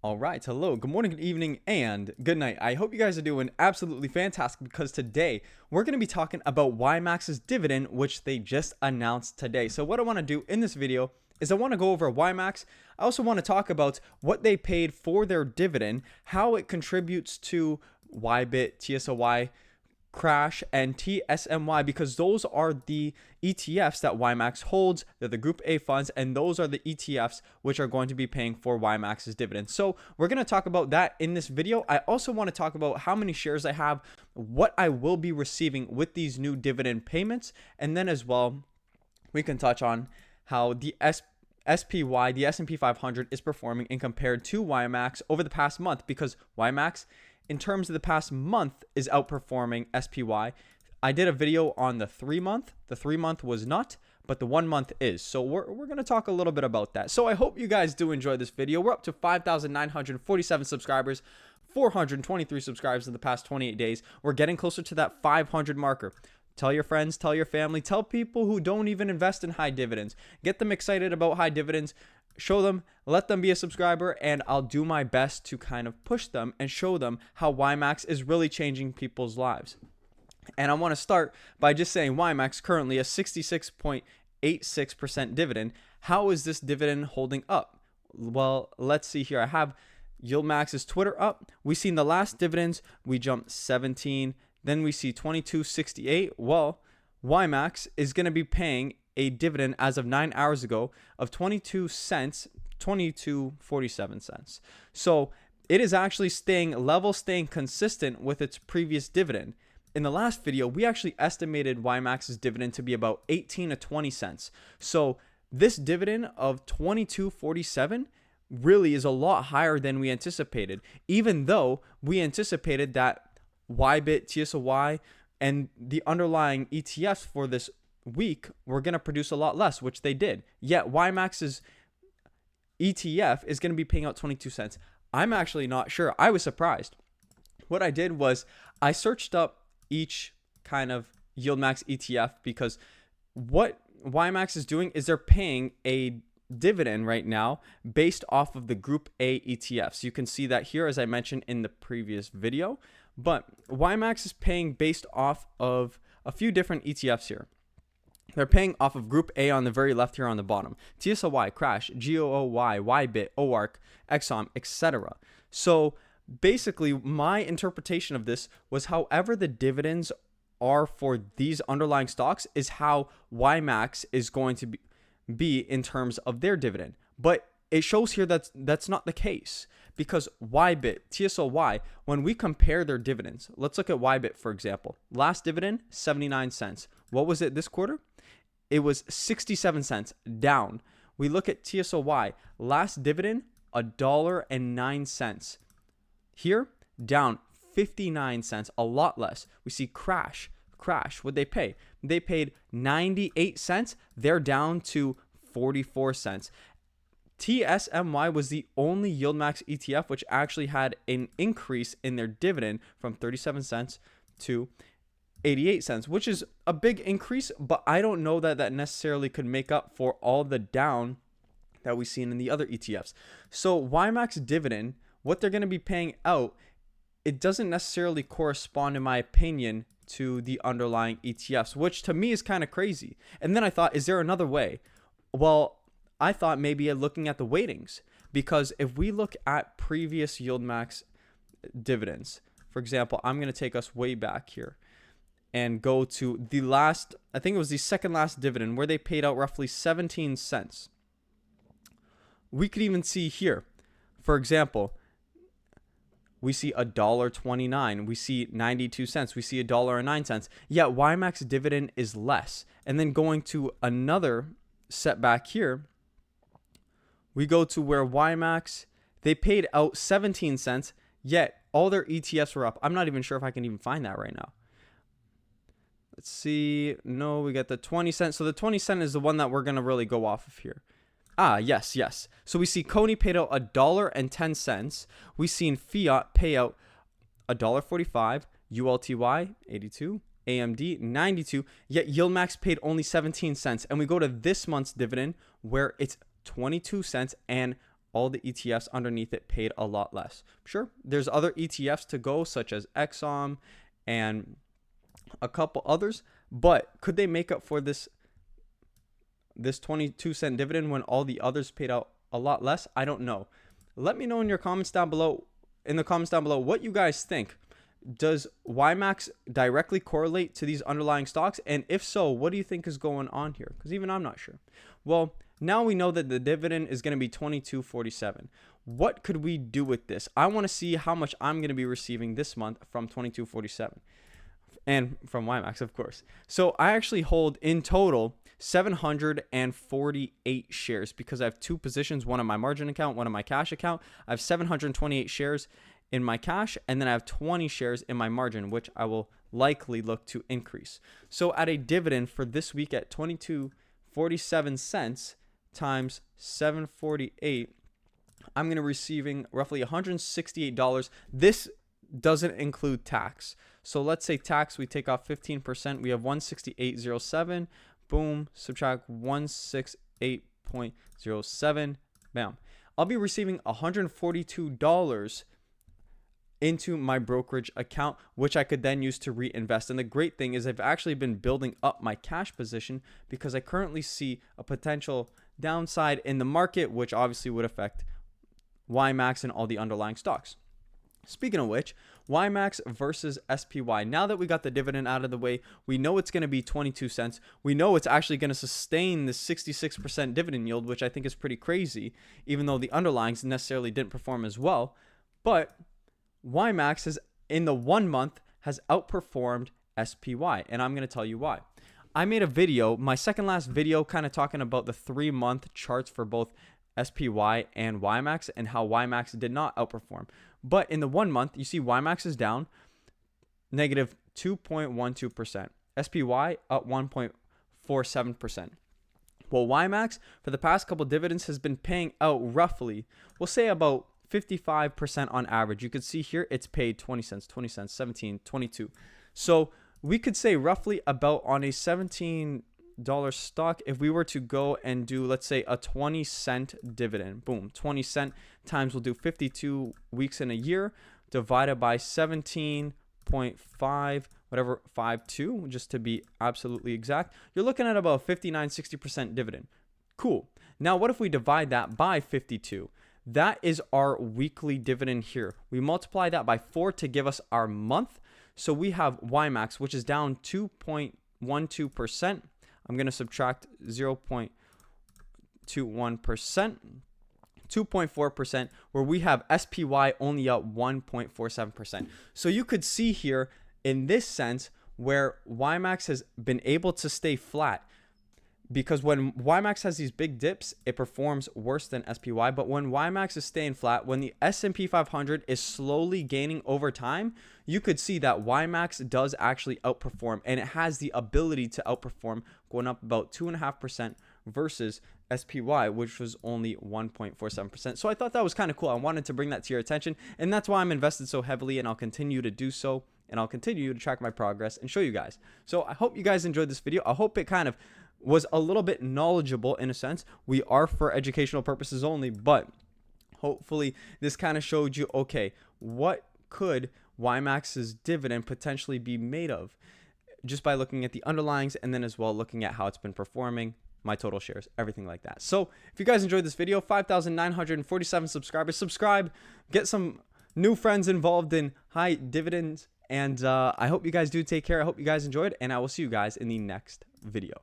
All right, hello, good morning, good evening, and good night. I hope you guys are doing absolutely fantastic because today we're going to be talking about YMAX's dividend, which they just announced today. So what I want to do in this video is I want to go over YMAX. I also want to talk about what they paid for their dividend, how it contributes to YBIT, TSLY, Crash, and TSMY, because those are the ETFs that YMAX holds. They're the Group A funds, and those are the ETFs which are going to be paying for YMAX's dividends. So we're going to talk about that in this video. I also want to talk about how many shares I have, what I will be receiving with these new dividend payments, and then as well, we can touch on how the SPY, the S&P 500, is performing in compared to YMAX over the past month, because YMAX, in terms of the past month, is outperforming SPY. I did a video on the 3-month. The 3-month was not, but the 1 month is. So we're going to talk a little bit about that. So I hope you guys do enjoy this video. We're up to 5,947 subscribers, 423 subscribers in the past 28 days. We're getting closer to that 500 marker. Tell your friends, tell your family, tell people who don't even invest in high dividends. Get them excited about high dividends. Show them, let them be a subscriber, and I'll do my best to kind of push them and show them how YMAX is really changing people's lives. And I want to start by just saying YMAX currently a 66.86% dividend. How is this dividend holding up? Well, let's see here. I have Yieldmax's Twitter up. We seen the last dividends, we jumped 17, then we see 22.68. Well, YMAX is going to be paying a dividend as of 9 hours ago of 22 cents, 22.47 cents. So it is actually staying level, staying consistent with its previous dividend. In the last video, we actually estimated YMAX's dividend to be about 18 to 20 cents. So this dividend of 22.47 really is a lot higher than we anticipated, even though we anticipated that YBIT, TSLY, and the underlying ETFs for this week were going to produce a lot less, which they did. Yet YMAX's ETF is going to be paying out 22 cents. I'm actually not sure. I was surprised. What I did was I searched up each kind of Yieldmax ETF, because what YMAX is doing is they're paying a dividend right now based off of the Group A ETFs. You can see that here, as I mentioned in the previous video. But YMAX is paying based off of a few different ETFs here. They're paying off of Group A on the very left here on the bottom. TSLY, Crash, GOOY, YBIT, OARC, Exxon, etc. So basically, my interpretation of this was however the dividends are for these underlying stocks is how YMAX is going to be in terms of their dividend. But it shows here that's not the case, because YBIT, TSLY, when we compare their dividends, let's look at YBIT, for example. Last dividend, 79 cents. What was it this quarter? It was 67 cents, down. We look at TSLY, last dividend, $1.09. Here, down 59 cents, a lot less. We see Crash, what'd they pay? They paid 98 cents. They're down to 44 cents. TSMY was the only Yieldmax ETF which actually had an increase in their dividend from 37 cents to 88 cents, which is a big increase, but I don't know that that necessarily could make up for all the down that we've seen in the other ETFs. So YMAX dividend, what they're going to be paying out, it doesn't necessarily correspond, in my opinion, to the underlying ETFs, which to me is kind of crazy. And then I thought, is there another way? Well, I thought maybe looking at the weightings, because if we look at previous Yieldmax dividends, for example, I'm going to take us way back here and go to the last, I think it was the second last dividend, where they paid out roughly 17 cents. We could even see here, for example, we see $1.29, we see 92 cents, we see $1.09. Yet YMAX dividend is less. And then going to another setback here, we go to where YMAX, they paid out 17 cents, yet all their ETFs were up. I'm not even sure if I can even find that right now. Let's see. No, we got the 20 cents. So the 20 cent is the one that we're going to really go off of here. Yes. So we see Coney paid out $1.10. We've seen Fiat pay out $1.45, ULTY 82, AMD 92, yet Yieldmax paid only 17 cents. And we go to this month's dividend where it's 22 cents and all the ETFs underneath it paid a lot less. Sure, there's other ETFs to go, such as Exxon and a couple others, but could they make up for this 22-cent dividend when all the others paid out a lot less? I don't know. Let me know in your comments down below, what you guys think. Does YMAX directly correlate to these underlying stocks? And if so, what do you think is going on here? Because even I'm not sure. Well, now we know that the dividend is going to be $22.47. What could we do with this? I want to see how much I'm going to be receiving this month from $22.47 and from YMAX, of course. So I actually hold in total 748 shares because I have two positions, one on my margin account, one on my cash account. I have 728 shares in my cash, and then I have 20 shares in my margin, which I will likely look to increase. So at a dividend for this week at 22.47 cents times 748, I'm going to be receiving roughly $168. This doesn't include tax. So let's say tax, we take off 15%. We have 168.07. Boom, subtract 168.07. Bam. I'll be receiving $142 into my brokerage account, which I could then use to reinvest. And the great thing is I've actually been building up my cash position because I currently see a potential downside in the market, which obviously would affect YMAX and all the underlying stocks. Speaking of which, YMAX versus SPY. Now that we got the dividend out of the way, we know it's going to be 22 cents. We know it's actually going to sustain the 66% dividend yield, which I think is pretty crazy, even though the underlyings necessarily didn't perform as well. But YMAX has, in the 1 month, has outperformed SPY, and I'm going to tell you why. I made a video, my second last video, kind of talking about the 3-month charts for both SPY and YMAX and how YMAX did not outperform. But in the 1 month, you see YMAX is down negative 2.12%. SPY up 1.47%. Well, YMAX for the past couple dividends has been paying out roughly, we'll say about 55% on average. You could see here it's paid 20 cents, 20 cents, 17, 22. So we could say roughly about on a $17 stock, if we were to go and do, let's say, a 20-cent dividend, boom, 20 cent times, we'll do 52 weeks in a year divided by 17.5, whatever, 52, just to be absolutely exact. You're looking at about 59-60% dividend. Cool. Now, what if we divide that by 52? That is our weekly dividend here. We multiply that by 4 to give us our month. So we have YMAX, which is down 2.12%. I'm going to subtract 0.21%, 2.4%, where we have SPY only up 1.47%. So you could see here in this sense where YMAX has been able to stay flat. Because when YMAX has these big dips, it performs worse than SPY. But when YMAX is staying flat, when the S&P 500 is slowly gaining over time, you could see that YMAX does actually outperform. And it has the ability to outperform, going up about 2.5% versus SPY, which was only 1.47%. So I thought that was kind of cool. I wanted to bring that to your attention. And that's why I'm invested so heavily, and I'll continue to do so. And I'll continue to track my progress and show you guys. So I hope you guys enjoyed this video. I hope it kind of was a little bit knowledgeable in a sense. We are for educational purposes only, but hopefully this kind of showed you, okay, what could YMAX's dividend potentially be made of just by looking at the underlyings, and then as well looking at how it's been performing, my total shares, everything like that. So if you guys enjoyed this video, 5,947 subscribers, subscribe, get some new friends involved in high dividends, and I hope you guys do take care. I hope you guys enjoyed, and I will see you guys in the next video.